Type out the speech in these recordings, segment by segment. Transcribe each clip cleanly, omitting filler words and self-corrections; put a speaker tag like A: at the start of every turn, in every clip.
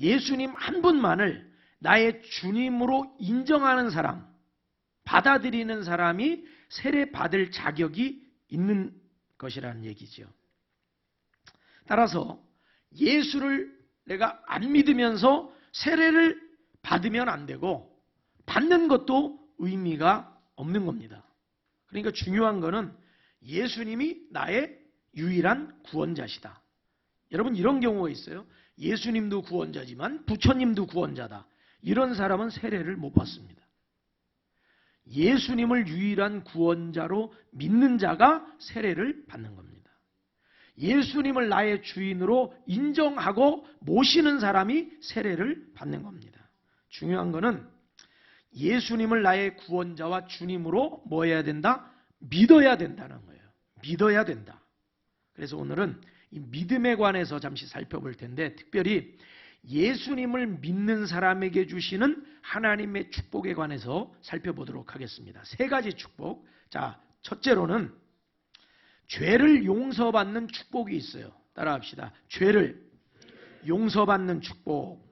A: 예수님 한 분만을 나의 주님으로 인정하는 사람, 받아들이는 사람이 세례 받을 자격이 있는 것이라는 얘기죠. 따라서 예수를 내가 안 믿으면서 세례를 받으면 안 되고 받는 것도 의미가 없는 겁니다. 그러니까 중요한 거는 예수님이 나의 유일한 구원자시다. 여러분 이런 경우가 있어요. 예수님도 구원자지만 부처님도 구원자다. 이런 사람은 세례를 못 받습니다. 예수님을 유일한 구원자로 믿는 자가 세례를 받는 겁니다. 예수님을 나의 주인으로 인정하고 모시는 사람이 세례를 받는 겁니다. 중요한 거는 예수님을 나의 구원자와 주님으로 뭐 해야 된다? 믿어야 된다는 거예요. 믿어야 된다. 그래서 오늘은 이 믿음에 관해서 잠시 살펴볼 텐데, 특별히 예수님을 믿는 사람에게 주시는 하나님의 축복에 관해서 살펴보도록 하겠습니다. 세 가지 축복. 자, 첫째로는 죄를 용서받는 축복이 있어요. 따라합시다. 죄를 용서받는 축복.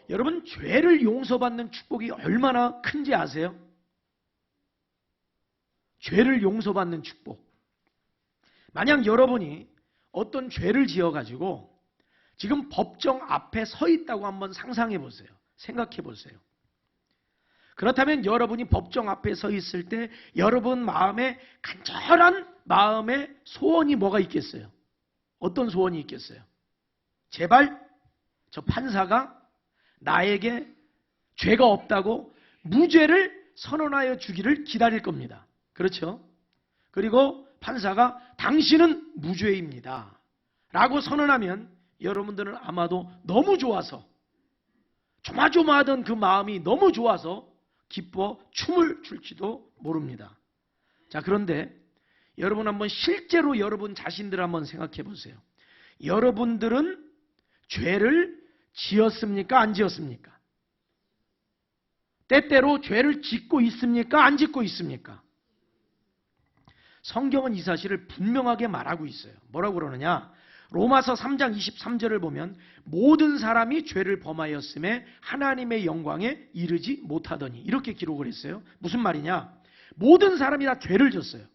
A: 여러분, 죄를 용서받는 축복이 얼마나 큰지 아세요? 죄를 용서받는 축복. 만약 여러분이 어떤 죄를 지어가지고 지금 법정 앞에 서 있다고 한번 상상해 보세요. 생각해 보세요. 그렇다면 여러분이 법정 앞에 서 있을 때 여러분 마음에 간절한 마음의 소원이 뭐가 있겠어요? 어떤 소원이 있겠어요? 제발 저 판사가 나에게 죄가 없다고 무죄를 선언하여 주기를 기다릴 겁니다. 그렇죠? 그리고 판사가 당신은 무죄입니다 라고 선언하면 여러분들은 아마도 너무 좋아서, 조마조마하던 그 마음이 너무 좋아서 기뻐 춤을 출지도 모릅니다. 자, 그런데 여러분 한번 실제로 여러분 자신들 한번 생각해 보세요. 여러분들은 죄를 지었습니까? 안 지었습니까? 때때로 죄를 짓고 있습니까? 안 짓고 있습니까? 성경은 이 사실을 분명하게 말하고 있어요. 뭐라고 그러느냐? 로마서 3장 23절을 보면 모든 사람이 죄를 범하였음에 하나님의 영광에 이르지 못하더니, 이렇게 기록을 했어요. 무슨 말이냐? 모든 사람이 다 죄를 졌어요.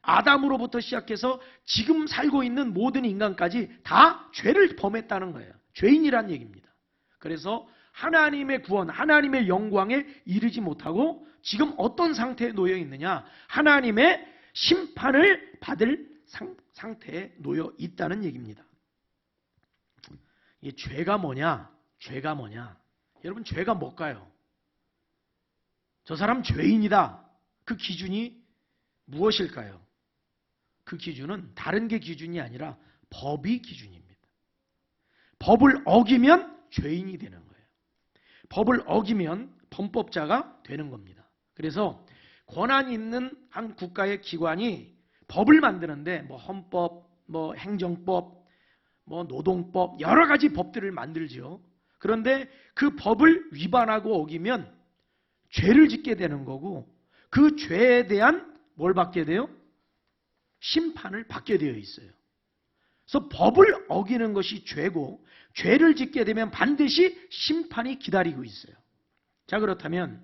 A: 아담으로부터 시작해서 지금 살고 있는 모든 인간까지 다 죄를 범했다는 거예요. 죄인이란 얘기입니다. 그래서 하나님의 구원, 하나님의 영광에 이르지 못하고 지금 어떤 상태에 놓여 있느냐? 하나님의 심판을 받을 상태에 놓여 있다는 얘기입니다. 이 죄가 뭐냐? 죄가 뭐냐? 여러분, 죄가 뭘까요? 저 사람 죄인이다. 그 기준이 무엇일까요? 그 기준은 다른 게 기준이 아니라 법이 기준입니다. 법을 어기면 죄인이 되는 거예요. 법을 어기면 범법자가 되는 겁니다. 그래서 권한 있는 한 국가의 기관이 법을 만드는데 뭐 헌법, 뭐 행정법, 뭐 노동법, 여러 가지 법들을 만들죠. 그런데 그 법을 위반하고 어기면 죄를 짓게 되는 거고, 그 죄에 대한 뭘 받게 돼요? 심판을 받게 되어 있어요. 그래서 법을 어기는 것이 죄고, 죄를 짓게 되면 반드시 심판이 기다리고 있어요. 자, 그렇다면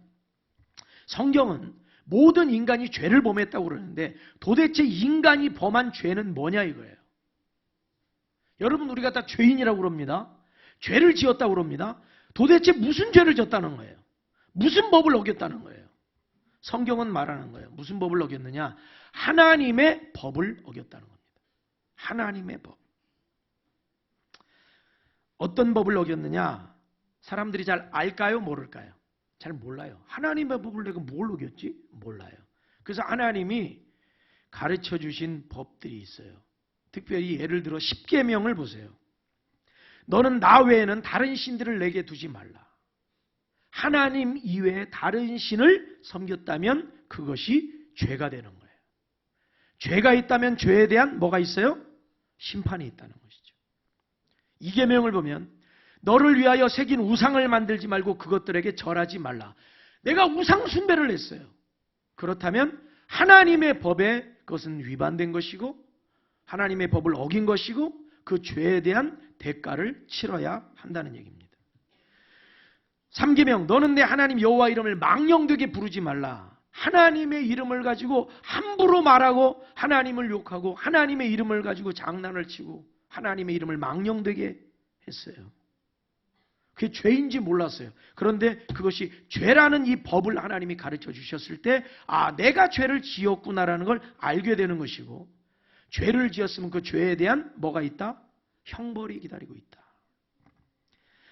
A: 성경은 모든 인간이 죄를 범했다고 그러는데 도대체 인간이 범한 죄는 뭐냐 이거예요. 여러분, 우리가 다 죄인이라고 그럽니다. 죄를 지었다고 그럽니다. 도대체 무슨 죄를 졌다는 거예요? 무슨 법을 어겼다는 거예요? 성경은 말하는 거예요. 무슨 법을 어겼느냐? 하나님의 법을 어겼다는 겁니다. 하나님의 법. 어떤 법을 어겼느냐? 사람들이 잘 알까요? 모를까요? 잘 몰라요. 하나님의 법을 내가 뭘 어겼지? 몰라요. 그래서 하나님이 가르쳐 주신 법들이 있어요. 특별히 예를 들어 십계명을 보세요. 너는 나 외에는 다른 신들을 내게 두지 말라. 하나님 이외에 다른 신을 섬겼다면 그것이 죄가 되는 거예요. 죄가 있다면 죄에 대한 뭐가 있어요? 심판이 있다는 것이죠. 이 계명을 보면 너를 위하여 새긴 우상을 만들지 말고 그것들에게 절하지 말라. 내가 우상 숭배를 했어요. 그렇다면 하나님의 법에 그것은 위반된 것이고 하나님의 법을 어긴 것이고 그 죄에 대한 대가를 치러야 한다는 얘기입니다. 3계명, 너는 내 하나님 여호와 이름을 망령되게 부르지 말라. 하나님의 이름을 가지고 함부로 말하고 하나님을 욕하고 하나님의 이름을 가지고 장난을 치고 하나님의 이름을 망령되게 했어요. 그게 죄인지 몰랐어요. 그런데 그것이 죄라는 이 법을 하나님이 가르쳐 주셨을 때 내가 죄를 지었구나라는 걸 알게 되는 것이고, 죄를 지었으면 그 죄에 대한 뭐가 있다? 형벌이 기다리고 있다.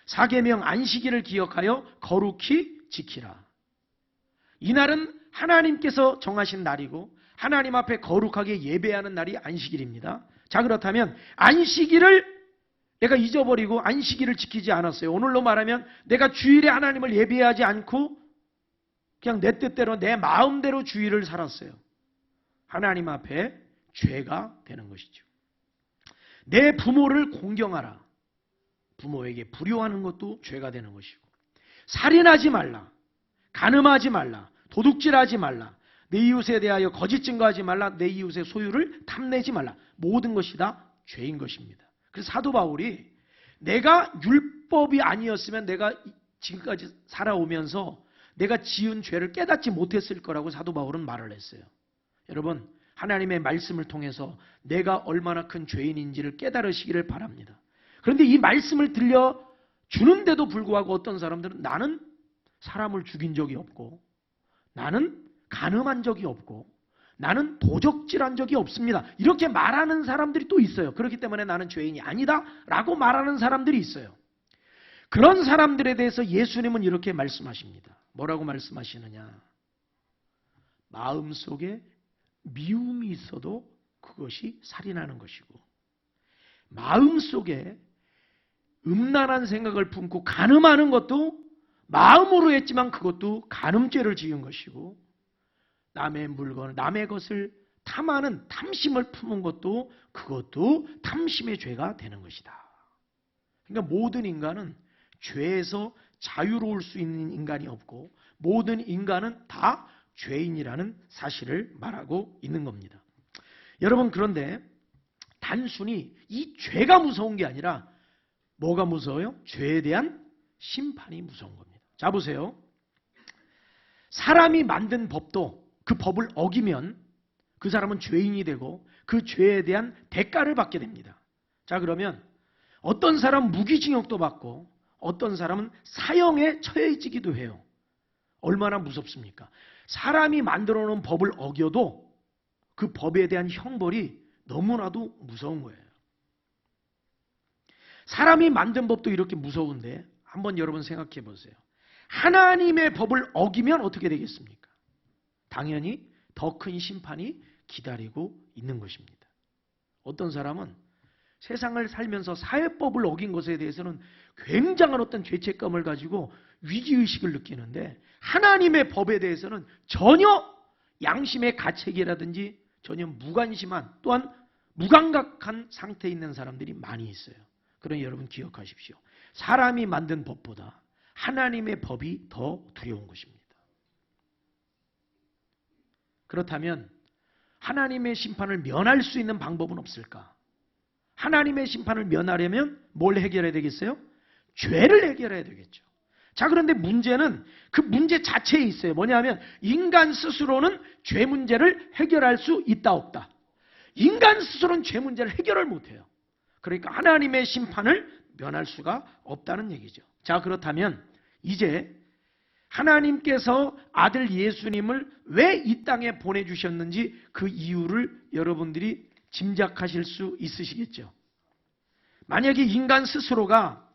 A: 4계명, 안식일을 기억하여 거룩히 지키라. 이날은 하나님께서 정하신 날이고 하나님 앞에 거룩하게 예배하는 날이 안식일입니다. 자, 그렇다면 안식일을 내가 잊어버리고 안식일을 지키지 않았어요. 오늘로 말하면 내가 주일에 하나님을 예배하지 않고 그냥 내 뜻대로 내 마음대로 주일을 살았어요. 하나님 앞에 죄가 되는 것이죠. 내 부모를 공경하라. 부모에게 불효하는 것도 죄가 되는 것이고, 살인하지 말라, 간음하지 말라, 도둑질하지 말라, 내 이웃에 대하여 거짓 증거하지 말라, 내 이웃의 소유를 탐내지 말라. 모든 것이 다 죄인 것입니다. 그래서 사도 바울이 내가 율법이 아니었으면 내가 지금까지 살아오면서 내가 지은 죄를 깨닫지 못했을 거라고 사도 바울은 말을 했어요. 여러분, 하나님의 말씀을 통해서 내가 얼마나 큰 죄인인지를 깨달으시기를 바랍니다. 그런데 이 말씀을 들려주는데도 불구하고 어떤 사람들은 나는 사람을 죽인 적이 없고, 나는 간음한 적이 없고, 나는 도적질한 적이 없습니다, 이렇게 말하는 사람들이 또 있어요. 그렇기 때문에 나는 죄인이 아니다 라고 말하는 사람들이 있어요. 그런 사람들에 대해서 예수님은 이렇게 말씀하십니다. 뭐라고 말씀하시느냐? 마음속에 미움이 있어도 그것이 살인하는 것이고, 마음속에 음란한 생각을 품고 간음하는 것도 마음으로 했지만 그것도 간음죄를 지은 것이고, 남의 물건, 남의 것을 탐하는 탐심을 품은 것도 그것도 탐심의 죄가 되는 것이다. 그러니까 모든 인간은 죄에서 자유로울 수 있는 인간이 없고 모든 인간은 다 죄인이라는 사실을 말하고 있는 겁니다. 여러분, 그런데 단순히 이 죄가 무서운 게 아니라 뭐가 무서워요? 죄에 대한 심판이 무서운 겁니다. 자, 보세요. 사람이 만든 법도 그 법을 어기면 그 사람은 죄인이 되고 그 죄에 대한 대가를 받게 됩니다. 자, 그러면 어떤 사람은 무기징역도 받고 어떤 사람은 사형에 처해지기도 해요. 얼마나 무섭습니까? 사람이 만들어 놓은 법을 어겨도 그 법에 대한 형벌이 너무나도 무서운 거예요. 사람이 만든 법도 이렇게 무서운데 한번 여러분 생각해 보세요. 하나님의 법을 어기면 어떻게 되겠습니까? 당연히 더 큰 심판이 기다리고 있는 것입니다. 어떤 사람은 세상을 살면서 사회법을 어긴 것에 대해서는 굉장한 어떤 죄책감을 가지고 위기의식을 느끼는데 하나님의 법에 대해서는 전혀 양심의 가책이라든지 전혀 무관심한, 또한 무감각한 상태에 있는 사람들이 많이 있어요. 그러니 여러분 기억하십시오. 사람이 만든 법보다 하나님의 법이 더 두려운 것입니다. 그렇다면 하나님의 심판을 면할 수 있는 방법은 없을까? 하나님의 심판을 면하려면 뭘 해결해야 되겠어요? 죄를 해결해야 되겠죠. 자, 그런데 문제는 그 문제 자체에 있어요. 뭐냐면 인간 스스로는 죄 문제를 해결할 수 있다 없다. 인간 스스로는 죄 문제를 해결을 못해요. 그러니까 하나님의 심판을 면할 수가 없다는 얘기죠. 자, 그렇다면 이제 하나님께서 아들 예수님을 왜 이 땅에 보내주셨는지 그 이유를 여러분들이 짐작하실 수 있으시겠죠. 만약에 인간 스스로가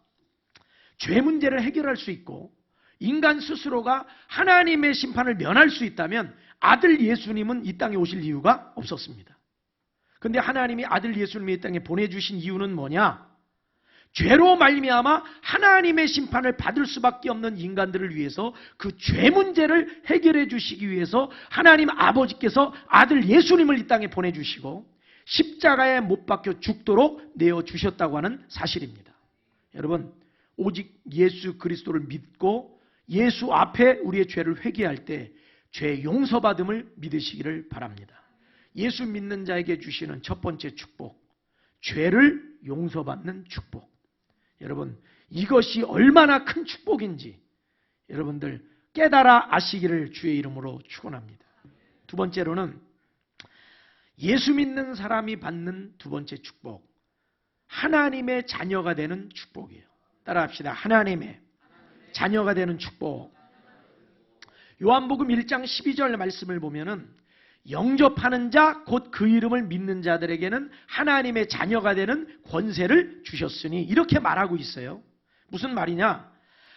A: 죄 문제를 해결할 수 있고 인간 스스로가 하나님의 심판을 면할 수 있다면 아들 예수님은 이 땅에 오실 이유가 없었습니다. 그런데 하나님이 아들 예수님을 이 땅에 보내주신 이유는 뭐냐? 죄로 말미암아 하나님의 심판을 받을 수밖에 없는 인간들을 위해서 그 죄 문제를 해결해 주시기 위해서 하나님 아버지께서 아들 예수님을 이 땅에 보내주시고 십자가에 못 박혀 죽도록 내어주셨다고 하는 사실입니다. 여러분, 오직 예수 그리스도를 믿고 예수 앞에 우리의 죄를 회개할 때 죄 용서받음을 믿으시기를 바랍니다. 예수 믿는 자에게 주시는 첫 번째 축복, 죄를 용서받는 축복. 여러분, 이것이 얼마나 큰 축복인지 여러분들 깨달아 아시기를 주의 이름으로 축원합니다. 두 번째로는 예수 믿는 사람이 받는 두 번째 축복, 하나님의 자녀가 되는 축복이에요. 따라합시다. 하나님의 자녀가 되는 축복. 요한복음 1장 12절 말씀을 보면은 영접하는 자 곧 그 이름을 믿는 자들에게는 하나님의 자녀가 되는 권세를 주셨으니 이렇게 말하고 있어요. 무슨 말이냐?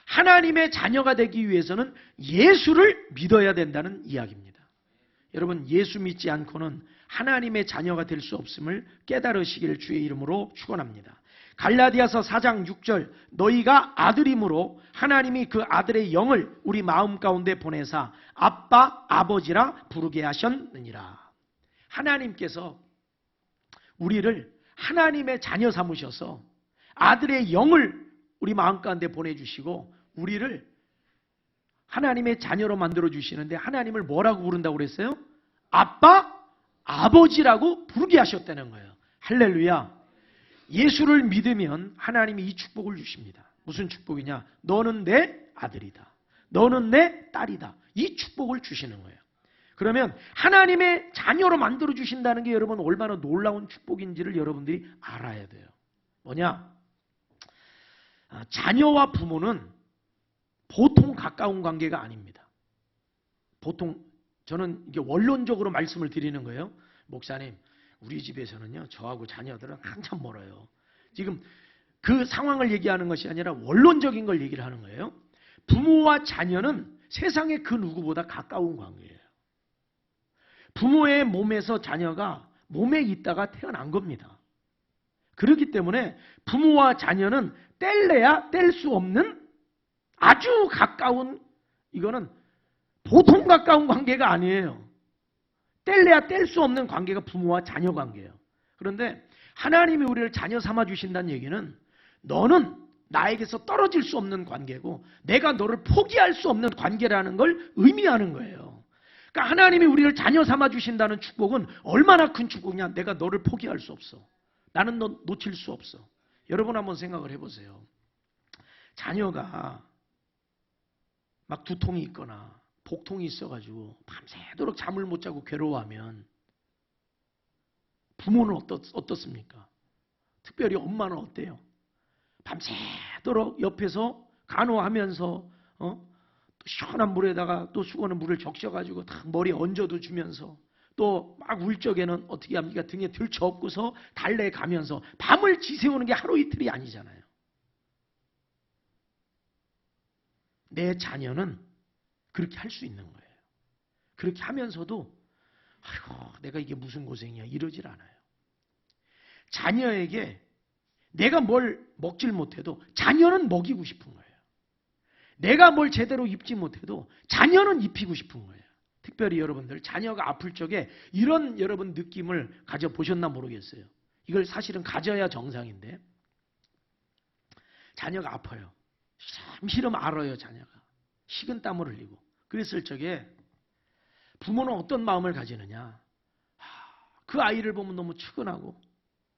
A: 하나님의 자녀가 되기 위해서는 예수를 믿어야 된다는 이야기입니다. 여러분, 예수 믿지 않고는 하나님의 자녀가 될 수 없음을 깨달으시길 주의 이름으로 축원합니다. 갈라디아서 4장 6절 너희가 아들임으로 하나님이 그 아들의 영을 우리 마음 가운데 보내사 아빠 아버지라 부르게 하셨느니라. 하나님께서 우리를 하나님의 자녀 삼으셔서 아들의 영을 우리 마음 가운데 보내주시고 우리를 하나님의 자녀로 만들어 주시는데 하나님을 뭐라고 부른다고 그랬어요? 아빠 아버지라고 부르게 하셨다는 거예요. 할렐루야. 예수를 믿으면 하나님이 이 축복을 주십니다. 무슨 축복이냐? 너는 내 아들이다. 너는 내 딸이다. 이 축복을 주시는 거예요. 그러면 하나님의 자녀로 만들어 주신다는 게 여러분 얼마나 놀라운 축복인지를 여러분들이 알아야 돼요. 뭐냐? 자녀와 부모는 보통 가까운 관계가 아닙니다. 보통 저는 이게 원론적으로 말씀을 드리는 거예요. 목사님, 우리 집에서는요, 저하고 자녀들은 한참 멀어요. 지금 그 상황을 얘기하는 것이 아니라 원론적인 걸 얘기를 하는 거예요. 부모와 자녀는 세상의 그 누구보다 가까운 관계예요. 부모의 몸에서 자녀가 몸에 있다가 태어난 겁니다. 그렇기 때문에 부모와 자녀는 뗄래야 뗄 수 없는 아주 가까운, 이거는 보통 가까운 관계가 아니에요. 뗄래야 뗄 수 없는 관계가 부모와 자녀 관계예요. 그런데 하나님이 우리를 자녀 삼아 주신다는 얘기는 너는 나에게서 떨어질 수 없는 관계고 내가 너를 포기할 수 없는 관계라는 걸 의미하는 거예요. 그러니까 하나님이 우리를 자녀 삼아 주신다는 축복은 얼마나 큰 축복이냐. 내가 너를 포기할 수 없어. 나는 너 놓칠 수 없어. 여러분 한번 생각을 해보세요. 자녀가 막 두통이 있거나 복통이 있어가지고 밤새도록 잠을 못 자고 괴로워하면 부모는 어떻습니까? 특별히 엄마는 어때요? 밤새도록 옆에서 간호하면서 또 시원한 물에다가 또 수건에 물을 적셔가지고 딱 머리에 얹어도 주면서 또 막 울 적에는 어떻게 합니까? 등에 들쳐업고서 달래 가면서 밤을 지새우는 게 하루 이틀이 아니잖아요. 내 자녀는 그렇게 할 수 있는 거예요. 그렇게 하면서도 아이고 내가 이게 무슨 고생이야 이러질 않아요. 자녀에게 내가 뭘 먹질 못해도 자녀는 먹이고 싶은 거예요. 내가 뭘 제대로 입지 못해도 자녀는 입히고 싶은 거예요. 특별히 여러분들 자녀가 아플 적에 이런 여러분 느낌을 가져보셨나 모르겠어요. 이걸 사실은 가져야 정상인데 자녀가 아파요. 시름 앓아요. 자녀가. 식은땀을 흘리고. 그랬을 적에 부모는 어떤 마음을 가지느냐. 그 아이를 보면 너무 측은하고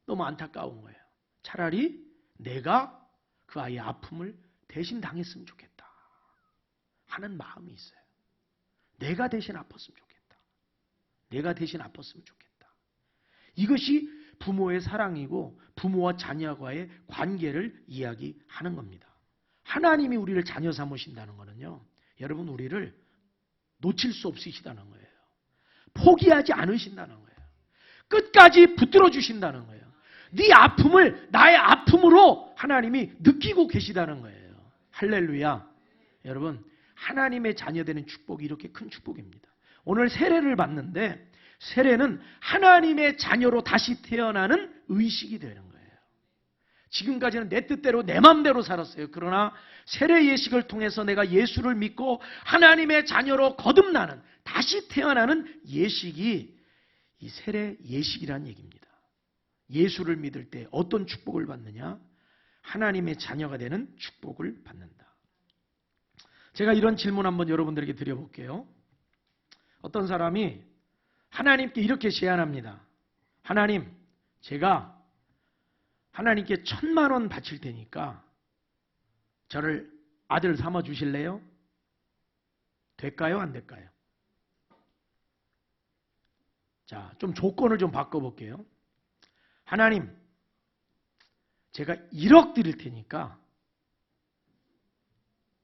A: 너무 안타까운 거예요. 차라리 내가 그 아이의 아픔을 대신 당했으면 좋겠다 하는 마음이 있어요. 내가 대신 아팠으면 좋겠다. 내가 대신 아팠으면 좋겠다. 이것이 부모의 사랑이고 부모와 자녀와의 관계를 이야기하는 겁니다. 하나님이 우리를 자녀 삼으신다는 것은요, 여러분 우리를 놓칠 수 없으시다는 거예요. 포기하지 않으신다는 거예요. 끝까지 붙들어 주신다는 거예요. 네 아픔을 나의 아픔으로 하나님이 느끼고 계시다는 거예요. 할렐루야. 여러분 하나님의 자녀되는 축복이 이렇게 큰 축복입니다. 오늘 세례를 받는데 세례는 하나님의 자녀로 다시 태어나는 의식이 되는 거예요. 지금까지는 내 뜻대로 내 마음대로 살았어요. 그러나 세례 예식을 통해서 내가 예수를 믿고 하나님의 자녀로 거듭나는 다시 태어나는 예식이 이 세례 예식이라는 얘기입니다. 예수를 믿을 때 어떤 축복을 받느냐? 하나님의 자녀가 되는 축복을 받는다. 제가 이런 질문 한번 여러분들에게 드려볼게요. 어떤 사람이 하나님께 이렇게 제안합니다. 하나님, 제가 하나님께 1,000만 원 바칠 테니까 저를 아들 삼아 주실래요? 될까요? 안 될까요? 자, 좀 조건을 좀 바꿔볼게요. 하나님, 제가 1억 드릴 테니까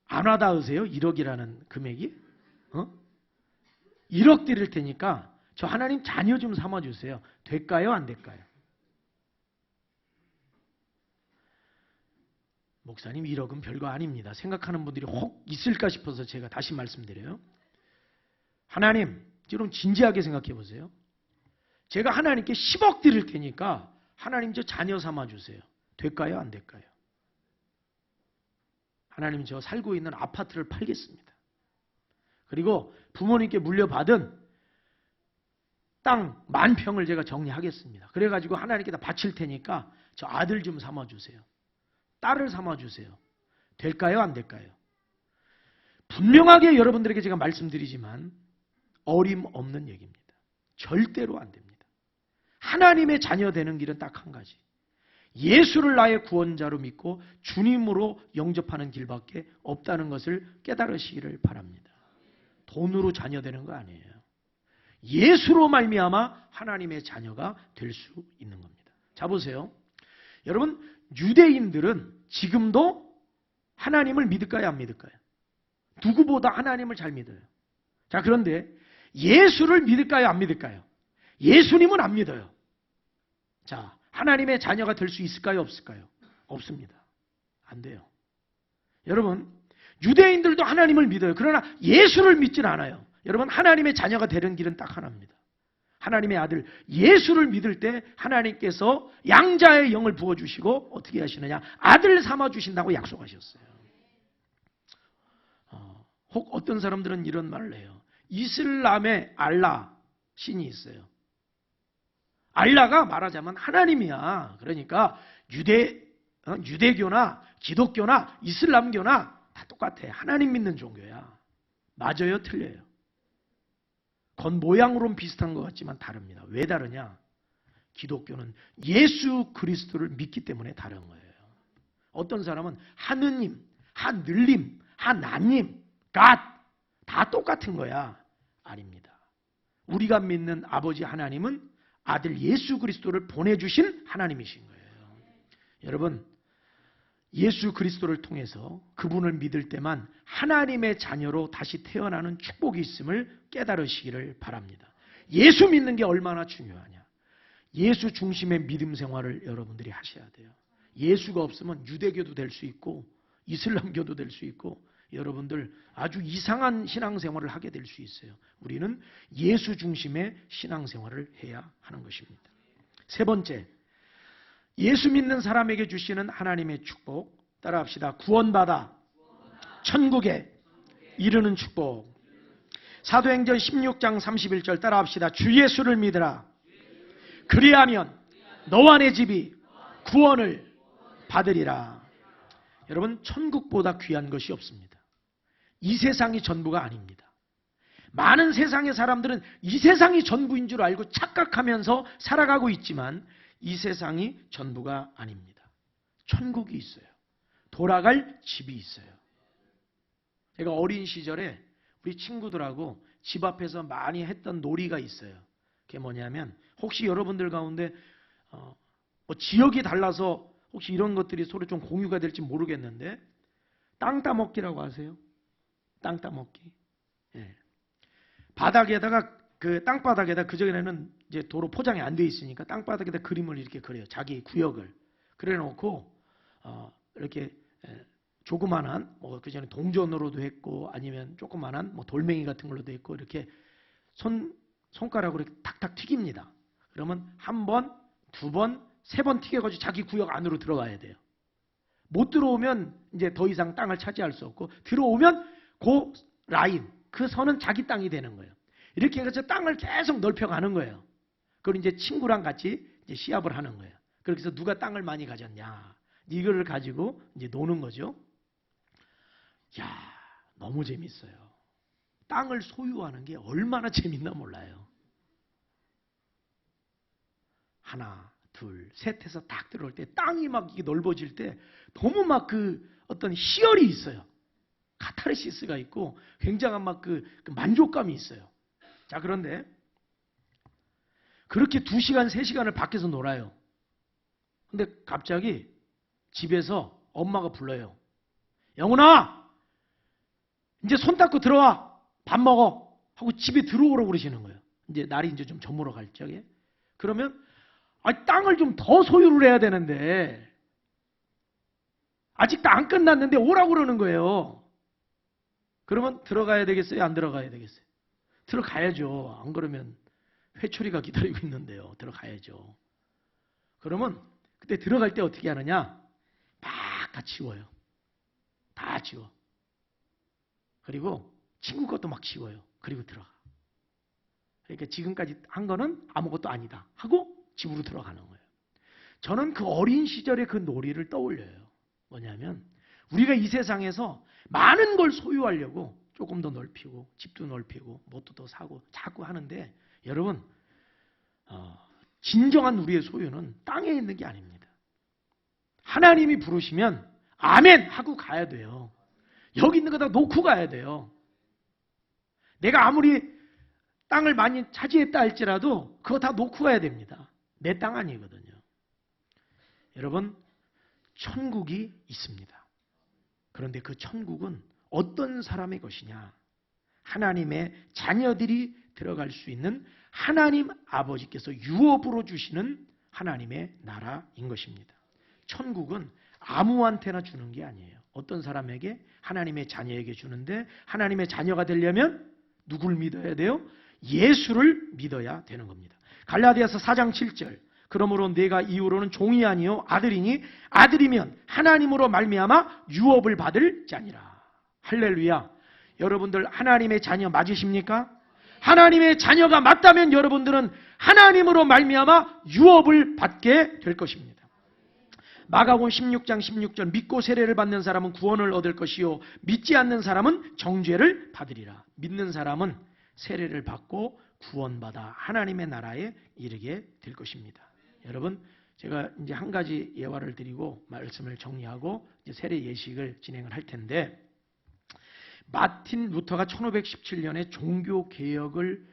A: 안 와닿으세요? 1억이라는 금액이? 1억 드릴 테니까 저 하나님 자녀 좀 삼아주세요. 될까요? 안 될까요? 목사님 1억은 별거 아닙니다. 생각하는 분들이 혹 있을까 싶어서 제가 다시 말씀드려요. 하나님, 여러분 진지하게 생각해 보세요. 제가 하나님께 10억 드릴 테니까 하나님 저 자녀 삼아주세요. 될까요? 안 될까요? 하나님 저 살고 있는 아파트를 팔겠습니다. 그리고 부모님께 물려받은 땅 10,000평을 제가 정리하겠습니다. 그래가지고 하나님께 다 바칠 테니까 저 아들 좀 삼아주세요. 딸을 삼아주세요. 될까요? 안 될까요? 분명하게 여러분들에게 제가 말씀드리지만 어림없는 얘기입니다. 절대로 안 됩니다. 하나님의 자녀 되는 길은 딱 한 가지. 예수를 나의 구원자로 믿고 주님으로 영접하는 길밖에 없다는 것을 깨달으시기를 바랍니다. 돈으로 자녀 되는 거 아니에요. 예수로 말미암아 하나님의 자녀가 될 수 있는 겁니다. 자 보세요. 여러분 유대인들은 지금도 하나님을 믿을까요? 안 믿을까요? 누구보다 하나님을 잘 믿어요. 자 그런데 예수를 믿을까요? 안 믿을까요? 예수님은 안 믿어요. 자 하나님의 자녀가 될 수 있을까요? 없을까요? 없습니다. 안 돼요. 여러분 유대인들도 하나님을 믿어요. 그러나 예수를 믿지는 않아요. 여러분 하나님의 자녀가 되는 길은 딱 하나입니다. 하나님의 아들 예수를 믿을 때 하나님께서 양자의 영을 부어주시고 어떻게 하시느냐? 아들 삼아주신다고 약속하셨어요. 혹 어떤 사람들은 이런 말을 해요. 이슬람의 알라 신이 있어요. 알라가 말하자면 하나님이야. 그러니까 유대교나 기독교나 이슬람교나 다 똑같아. 하나님 믿는 종교야. 맞아요? 틀려요? 건 모양으로는 비슷한 것 같지만 다릅니다. 왜 다르냐? 기독교는 예수 그리스도를 믿기 때문에 다른 거예요. 어떤 사람은 하느님, 하늘님, 하나님, 갓 다 똑같은 거야. 아닙니다. 우리가 믿는 아버지 하나님은 아들 예수 그리스도를 보내주신 하나님이신 거예요. 여러분 예수 그리스도를 통해서 그분을 믿을 때만 하나님의 자녀로 다시 태어나는 축복이 있음을 깨달으시기를 바랍니다. 예수 믿는 게 얼마나 중요하냐. 예수 중심의 믿음 생활을 여러분들이 하셔야 돼요. 예수가 없으면 유대교도 될 수 있고 이슬람교도 될 수 있고 여러분들 아주 이상한 신앙생활을 하게 될 수 있어요. 우리는 예수 중심의 신앙생활을 해야 하는 것입니다. 세 번째, 예수 믿는 사람에게 주시는 하나님의 축복 따라합시다. 구원받아 천국에 이르는 축복. 사도행전 16장 31절 따라합시다. 주 예수를 믿으라. 그리하면 너와 내 집이 구원을 받으리라. 여러분 천국보다 귀한 것이 없습니다. 이 세상이 전부가 아닙니다. 많은 세상의 사람들은 이 세상이 전부인 줄 알고 착각하면서 살아가고 있지만 이 세상이 전부가 아닙니다. 천국이 있어요. 돌아갈 집이 있어요. 제가 어린 시절에 우리 친구들하고 집 앞에서 많이 했던 놀이가 있어요. 그게 뭐냐면 혹시 여러분들 가운데 뭐 지역이 달라서 혹시 이런 것들이 서로 좀 공유가 될지 모르겠는데 땅 따먹기라고 아세요? 땅 따먹기. 예. 바닥에다가 그 땅바닥에다 그전에는 이제 도로 포장이 안 돼 있으니까 땅바닥에다 그림을 이렇게 그려요. 자기 구역을 그래 놓고 이렇게 조그만한 뭐 그전에 동전으로도 했고 아니면 조그만한 뭐 돌멩이 같은 걸로도 했고 이렇게 손가락으로 이렇게 탁탁 튀깁니다. 그러면 한 번, 두 번, 세 번 튀겨가지고 자기 구역 안으로 들어가야 돼요. 못 들어오면 이제 더 이상 땅을 차지할 수 없고 들어오면 그 라인, 그 선은 자기 땅이 되는 거예요. 이렇게 해서 땅을 계속 넓혀가는 거예요. 그걸 이제 친구랑 같이 이제 시합을 하는 거예요. 그렇게 해서 누가 땅을 많이 가졌냐. 이거를 가지고 이제 노는 거죠. 야, 너무 재밌어요. 땅을 소유하는 게 얼마나 재밌나 몰라요. 하나, 둘, 셋 해서 딱 들어올 때 땅이 막 이게 넓어질 때 너무 막 어떤 희열이 있어요. 카타르시스가 있고 굉장한 막 그 만족감이 있어요. 자, 그런데 그렇게 2시간, 3시간을 밖에서 놀아요. 근데 갑자기 집에서 엄마가 불러요. 영훈아! 이제 손 닦고 들어와! 밥 먹어! 하고 집에 들어오라고 그러시는 거예요. 이제 날이 이제 좀 저물어 갈 적에. 그러면 땅을 좀 더 소유를 해야 되는데 아직도 안 끝났는데 오라고 그러는 거예요. 그러면 들어가야 되겠어요? 안 들어가야 되겠어요? 들어가야죠. 안 그러면 회초리가 기다리고 있는데요. 들어가야죠. 그러면 그때 들어갈 때 어떻게 하느냐? 막 다 치워요. 다 치워. 그리고 친구 것도 막 치워요. 그리고 들어가. 그러니까 지금까지 한 거는 아무것도 아니다 하고 집으로 들어가는 거예요. 저는 그 어린 시절의 그 놀이를 떠올려요. 뭐냐면 우리가 이 세상에서 많은 걸 소유하려고 조금 더 넓히고 집도 넓히고 뭣도 더 사고 자꾸 하는데 여러분 진정한 우리의 소유는 땅에 있는 게 아닙니다. 하나님이 부르시면 아멘 하고 가야 돼요. 여기 있는 거 다 놓고 가야 돼요. 내가 아무리 땅을 많이 차지했다 할지라도 그거 다 놓고 가야 됩니다. 내 땅 아니거든요. 여러분, 천국이 있습니다. 그런데 그 천국은 어떤 사람의 것이냐? 하나님의 자녀들이 들어갈 수 있는 하나님 아버지께서 유업으로 주시는 하나님의 나라인 것입니다. 천국은 아무한테나 주는 게 아니에요. 어떤 사람에게? 하나님의 자녀에게 주는데 하나님의 자녀가 되려면 누굴 믿어야 돼요? 예수를 믿어야 되는 겁니다. 갈라디아서 4장 7절. 그러므로 내가 이후로는 종이 아니요 아들이니 아들이면 하나님으로 말미암아 유업을 받을 자니라. 할렐루야. 여러분들 하나님의 자녀 맞으십니까? 하나님의 자녀가 맞다면 여러분들은 하나님으로 말미암아 유업을 받게 될 것입니다. 마가복음 16장 16절 믿고 세례를 받는 사람은 구원을 얻을 것이요 믿지 않는 사람은 정죄를 받으리라. 믿는 사람은 세례를 받고 구원받아 하나님의 나라에 이르게 될 것입니다. 여러분, 제가 이제 한 가지 예화를 드리고 말씀을 정리하고 이제 세례 예식을 진행을 할 텐데, 마틴 루터가 1517년에 종교개혁을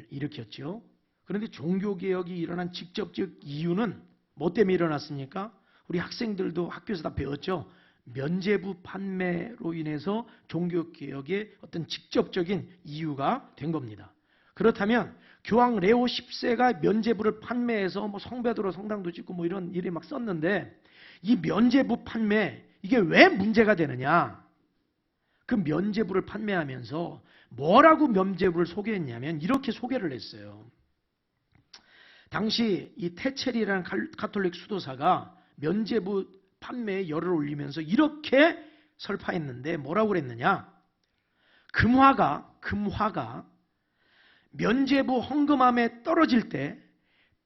A: 일으켰죠. 그런데 종교개혁이 일어난 직접적 이유는 뭐 때문에 일어났습니까? 우리 학생들도 학교에서 다 배웠죠. 면죄부 판매로 인해서 종교개혁의 어떤 직접적인 이유가 된 겁니다. 그렇다면 교황 레오 10세가 면죄부를 판매해서 뭐 성배도로 성당도 짓고 뭐 이런 일에 막 썼는데, 이 면죄부 판매 이게 왜 문제가 되느냐? 그 면죄부를 판매하면서 뭐라고 면죄부를 소개했냐면 이렇게 소개를 했어요. 당시 이 테첼이라는 가톨릭 수도사가 면죄부 판매에 열을 올리면서 이렇게 설파했는데 뭐라고 그랬느냐? 금화가 면죄부 헌금함에 떨어질 때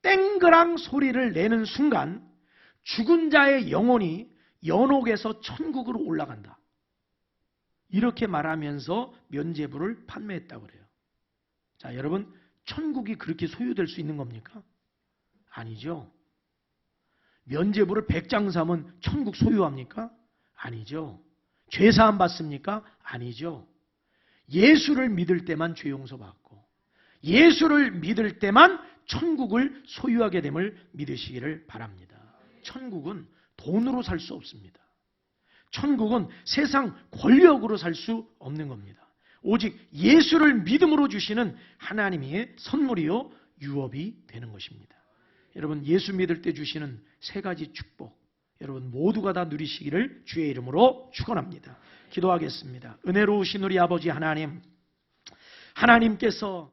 A: 땡그랑 소리를 내는 순간 죽은 자의 영혼이 연옥에서 천국으로 올라간다. 이렇게 말하면서 면죄부를 판매했다고 그래요. 자, 여러분, 천국이 그렇게 소유될 수 있는 겁니까? 아니죠. 면죄부를 100장 사면 천국 소유합니까? 아니죠. 죄사함 받습니까? 아니죠. 예수를 믿을 때만 죄 용서받고 예수를 믿을 때만 천국을 소유하게 됨을 믿으시기를 바랍니다. 천국은 돈으로 살 수 없습니다. 천국은 세상 권력으로 살 수 없는 겁니다. 오직 예수를 믿음으로 주시는 하나님의 선물이요 유업이 되는 것입니다. 여러분, 예수 믿을 때 주시는 3가지 축복, 여러분 모두가 다 누리시기를 주의 이름으로 축원합니다. 기도하겠습니다. 은혜로우신 우리 아버지 하나님, 하나님께서